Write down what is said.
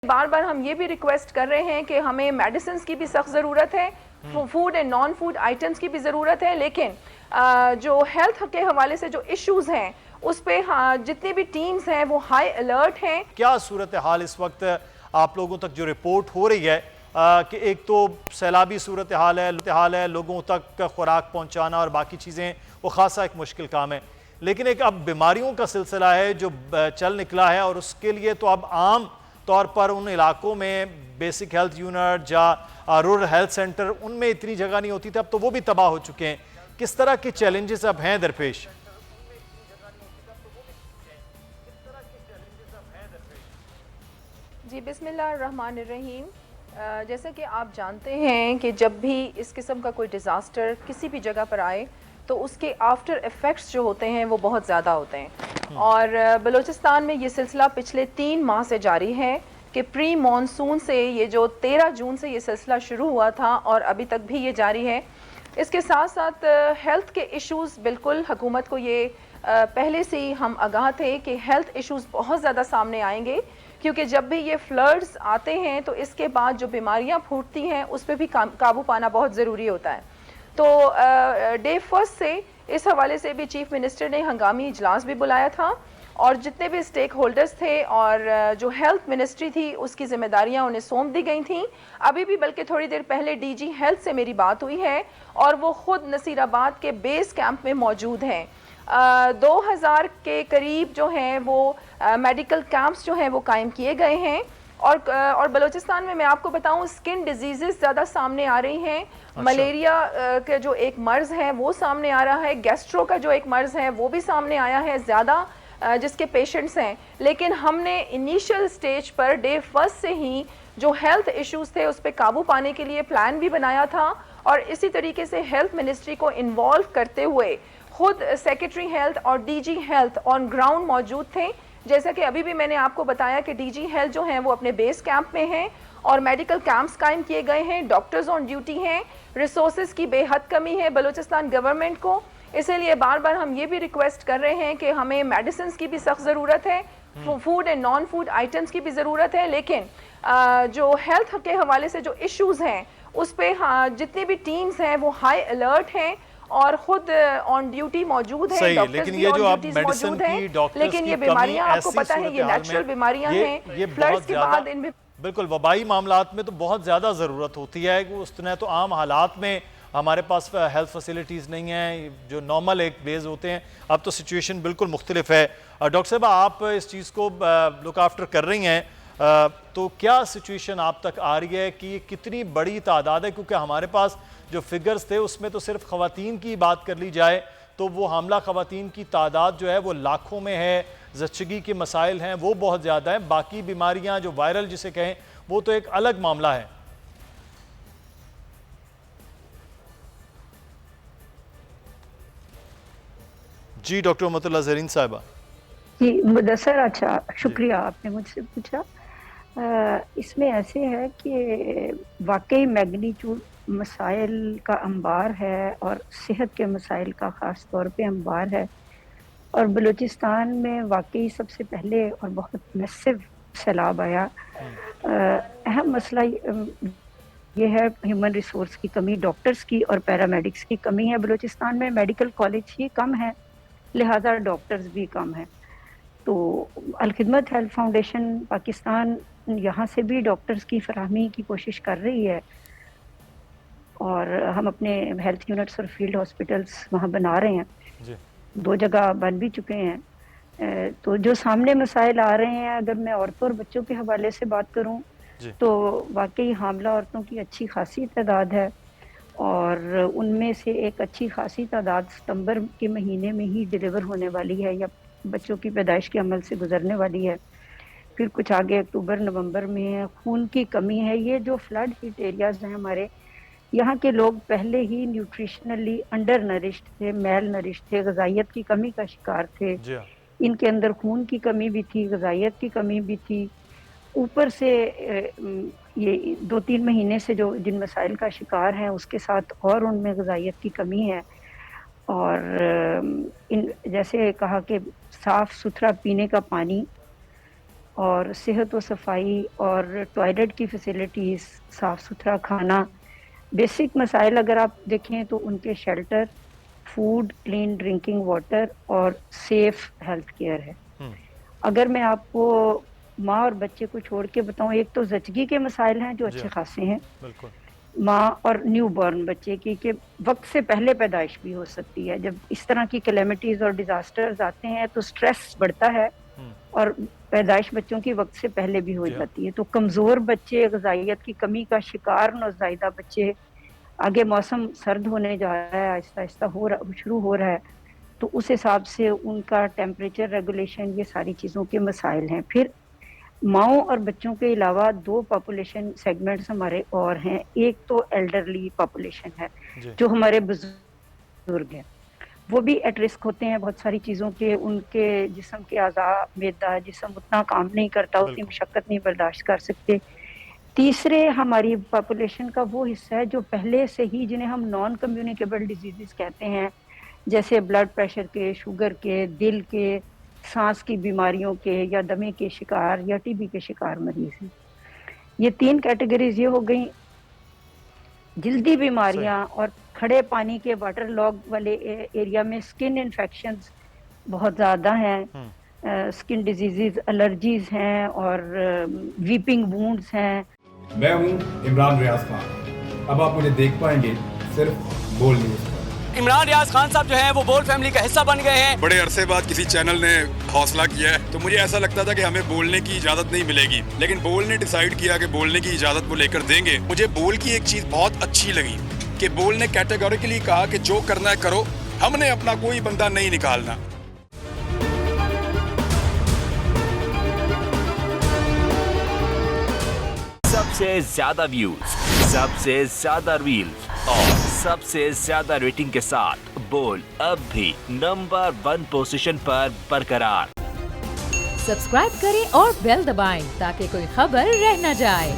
بار بار ہم یہ بھی ریکویسٹ کر رہے ہیں کہ ہمیں میڈیسنز کی بھی سخت ضرورت ہے، food and non food items کی بھی ضرورت ہے، لیکن جو ہیلتھ کے حوالے سے جو ایشوز ہیں اس پہ جتنی بھی ٹیمز ہیں وہ ہائی الرٹ ہیں۔ کیا صورتحال اس وقت آپ لوگوں تک جو رپورٹ ہو رہی ہے کہ ایک تو سیلابی صورتحال ہے، لوگوں تک خوراک پہنچانا اور باقی چیزیں وہ خاصا ایک مشکل کام ہے، لیکن ایک اب بیماریوں کا سلسلہ ہے جو چل نکلا ہے، اور اس کے لیے تو اب عام طور پر ان علاقوں میں بیسک ہیلتھ یونٹ یا رورل ہیلتھ سینٹر ان میں اتنی جگہ نہیں ہوتی تھی، اب تو وہ بھی تباہ ہو چکے ہیں۔ کس طرح کے چیلنجز اب ہیں درپیش؟ جی بسم اللہ الرحمن الرحیم۔ جیسا کہ آپ جانتے ہیں کہ جب بھی اس قسم کا کوئی ڈیزاسٹر کسی بھی جگہ پر آئے تو اس کے آفٹر ایفیکٹس جو ہوتے ہیں وہ بہت زیادہ ہوتے ہیں، اور بلوچستان میں یہ سلسلہ پچھلے 3 ماہ سے جاری ہے کہ پری مانسون سے یہ جو 13 جون سے یہ سلسلہ شروع ہوا تھا اور ابھی تک بھی یہ جاری ہے۔ اس کے ساتھ ساتھ ہیلتھ کے ایشوز، بالکل حکومت کو یہ پہلے سے ہی ہم آگاہ تھے کہ ہیلتھ ایشوز بہت زیادہ سامنے آئیں گے، کیونکہ جب بھی یہ فلڈز آتے ہیں تو اس کے بعد جو بیماریاں پھوٹتی ہیں اس پہ بھی قابو پانا بہت ضروری ہوتا ہے۔ تو ڈے فرسٹ سے اس حوالے سے بھی چیف منسٹر نے ہنگامی اجلاس بھی بلایا تھا، اور جتنے بھی اسٹیک ہولڈرز تھے اور جو ہیلتھ منسٹری تھی اس کی ذمہ داریاں انہیں سونپ دی گئی تھیں۔ ابھی بھی بلکہ تھوڑی دیر پہلے ڈی جی ہیلتھ سے میری بات ہوئی ہے اور وہ خود نصیر آباد کے بیس کیمپ میں موجود ہیں۔ 2000 کے قریب جو ہیں وہ میڈیکل کیمپس جو ہیں وہ قائم کیے گئے ہیں، اور بلوچستان میں آپ کو بتاؤں اسکن ڈیزیزز زیادہ سامنے آ رہی ہیں۔ ملیریا کا جو ایک مرض ہے وہ سامنے آ رہا ہے، گیسٹرو کا جو ایک مرض ہے وہ بھی سامنے آیا ہے زیادہ جس کے پیشنٹس ہیں، لیکن ہم نے initial stage per day first سے ہی جو ہیلتھ ایشوز تھے اس پہ قابو پانے کے لیے پلان بھی بنایا تھا، اور اسی طریقے سے ہیلتھ منسٹری کو انوالو کرتے ہوئے خود سیکرٹری ہیلتھ اور D G health on ground موجود تھے۔ جیسا کہ ابھی بھی میں نے آپ کو بتایا کہ ڈی جی ہیلتھ جو ہیں وہ اپنے بیس کیمپ میں ہیں اور میڈیکل کیمپس قائم کیے گئے ہیں، ڈاکٹرز آن ڈیوٹی ہیں، ریسورسز کی بے حد کمی ہے بلوچستان گورنمنٹ کو، اسی لیے بار بار ہم یہ بھی ریکویسٹ کر رہے ہیں کہ ہمیں میڈیسنز کی بھی سخت ضرورت ہے، food and non food items کی بھی ضرورت ہے، لیکن جو ہیلتھ کے حوالے سے جو ایشوز ہیں اس پہ جتنی بھی ٹیمز ہیں وہ ہائی الرٹ ہیں اور خود آن ڈیوٹی موجود ہیں، ڈاکٹرز بھی آن ڈیوٹیز موجود ہیں، لیکن یہ بیماریاں آپ کو پتہ ہے یہ نیچرل بیماریاں ہیں، فلڈز کے بعد ان میں بالکل وبائی معاملات میں تو بہت زیادہ ضرورت ہوتی ہے کہ اس طرح تو عام حالات میں ہمارے پاس ہیلتھ فیسیلیٹیز نہیں ہیں جو نارمل ایک بیز ہوتے ہیں، اب تو سچویشن بالکل مختلف ہے۔ ڈاکٹر صاحب آپ اس چیز کو لک آفٹر کر رہی ہیں، تو کیا سچویشن آپ تک آ رہی ہے کہ کتنی بڑی تعداد ہے؟ کیونکہ ہمارے پاس جو فگرز تھے اس میں تو صرف خواتین کی بات کر لی جائے تو وہ حاملہ خواتین کی تعداد جو ہے وہ لاکھوں میں ہے، زچگی کے مسائل ہیں وہ بہت زیادہ ہیں، باقی بیماریاں جو وائرل جسے کہیں وہ تو ایک الگ معاملہ ہے۔ جی ڈاکٹر امت اللہ زرین صاحبہ۔ جی مدثر، اچھا شکریہ آپ نے مجھ سے پوچھا۔ اس میں ایسے ہے کہ واقعی میگنیچیوڈ مسائل کا انبار ہے اور صحت کے مسائل کا خاص طور پہ انبار ہے، اور بلوچستان میں واقعی سب سے پہلے اور بہت میسو سیلاب آیا۔ اہم مسئلہ یہ ہے ہیومن ریسورس کی کمی، ڈاکٹرز کی اور پیرامیڈکس کی کمی ہے۔ بلوچستان میں میڈیکل کالج ہی کم ہے، لہٰذا ڈاکٹرز بھی کم ہیں۔ تو الخدمت ہیلتھ فاؤنڈیشن پاکستان یہاں سے بھی ڈاکٹرز کی فراہمی کی کوشش کر رہی ہے، اور ہم اپنے ہیلتھ یونٹس اور فیلڈ ہاسپٹلس وہاں بنا رہے ہیں، 2 جگہ بن بھی چکے ہیں۔ تو جو سامنے مسائل آ رہے ہیں، اگر میں عورتوں اور بچوں کے حوالے سے بات کروں تو واقعی حاملہ عورتوں کی اچھی خاصی تعداد ہے، اور ان میں سے ایک اچھی خاصی تعداد ستمبر کے مہینے میں ہی ڈیلیور ہونے والی ہے یا بچوں کی پیدائش کے عمل سے گزرنے والی ہے، پھر کچھ آگے اکتوبر نومبر میں خون کی کمی ہے۔ یہ جو فلڈ ہٹ ایریاز ہیں ہمارے یہاں کے لوگ پہلے ہی نیوٹریشنلی انڈر نرشڈ تھے، میل نرشڈ تھے، غذائیت کی کمی کا شکار تھے، ان کے اندر خون کی کمی بھی تھی، غذائیت کی کمی بھی تھی، اوپر سے یہ 2-3 مہینے سے جو جن مسائل کا شکار ہیں اس کے ساتھ اور ان میں غذائیت کی کمی ہے، اور جیسے کہا کہ صاف ستھرا پینے کا پانی اور صحت و صفائی اور ٹوائلٹ کی فیسلٹیز، صاف ستھرا کھانا، بیسک مسائل اگر آپ دیکھیں تو ان کے shelter, food, clean drinking water اور سیف ہیلتھ کیئر ہے۔ اگر میں آپ کو ماں اور بچے کو چھوڑ کے بتاؤں، ایک تو زچگی کے مسائل ہیں جو جی اچھے خاصے ہیں بالکل ماں اور نیو بورن بچے کی، کہ وقت سے پہلے پیدائش بھی ہو سکتی ہے۔ جب اس طرح کی کلیمٹیز اور ڈیزاسٹرز آتے ہیں تو سٹریس بڑھتا ہے اور پیدائش بچوں کی وقت سے پہلے بھی ہو جی ہاں جاتی ہے۔ تو کمزور بچے، غذائیت کی کمی کا شکار نوزائیدہ بچے، آگے موسم سرد ہونے جا رہا ہے، آہستہ آہستہ شروع ہو رہا ہے، تو اس حساب سے ان کا ٹیمپریچر ریگولیشن، یہ ساری چیزوں کے مسائل ہیں۔ پھر ماؤں اور بچوں کے علاوہ 2 پاپولیشن سیگمنٹس ہمارے اور ہیں۔ ایک تو ایلڈرلی پاپولیشن ہے، جی جو ہمارے بزرگ ہیں، وہ بھی ایٹ رسک ہوتے ہیں بہت ساری چیزوں کے، ان کے جسم کے اعضاء، معدہ، جسم اتنا کام نہیں کرتا، اتنی بالکل مشقت نہیں برداشت کر سکتے۔ تیسرے ہماری پاپولیشن کا وہ حصہ ہے جو پہلے سے ہی، جنہیں ہم نان کمیونیکیبل ڈیزیزز کہتے ہیں، جیسے بلڈ پریشر کے، شوگر کے، دل کے، سانس کی بیماریوں کے یا دمے کے شکار یا ٹی بی کے شکار مریض ہیں۔ یہ 3 کیٹیگریز یہ ہو گئیں۔ جلدی صحیح بیماریاں اور کھڑے پانی کے واٹر لاگ والے ایریا میں سکن انفیکشنز بہت زیادہ ہیں، سکن ڈیزیزز، الرجیز ہیں اور ویپنگ وونڈز ہیں۔ میں ہوں عمران ریاض خان، اب آپ مجھے دیکھ پائیں گے صرف بول نیوز پر۔ عمران ریاض خان صاحب جو ہیں وہ بول فیملی کا حصہ بن گئے ہیں۔ بڑے عرصے بعد کسی چینل نے حوصلہ کیا ہے، تو مجھے ایسا لگتا تھا کہ ہمیں بولنے کی اجازت نہیں ملے گی، لیکن بول نے ڈیسائیڈ کیا کہ بولنے کی اجازت وہ لے کر دیں گے۔ مجھے بول کی ایک چیز بہت اچھی لگی کہ بول نے کیٹیگوریکلی کہا کہ جو کرنا ہے کرو، ہم نے اپنا کوئی بندہ نہیں نکالنا۔ سب سے زیادہ ویوز، سب سے زیادہ ریلز اور سب سے زیادہ ریٹنگ کے ساتھ بول اب بھی نمبر 1 پوزیشن پر برقرار۔ سبسکرائب کریں اور بیل دبائیں تاکہ کوئی خبر رہ نہ جائے۔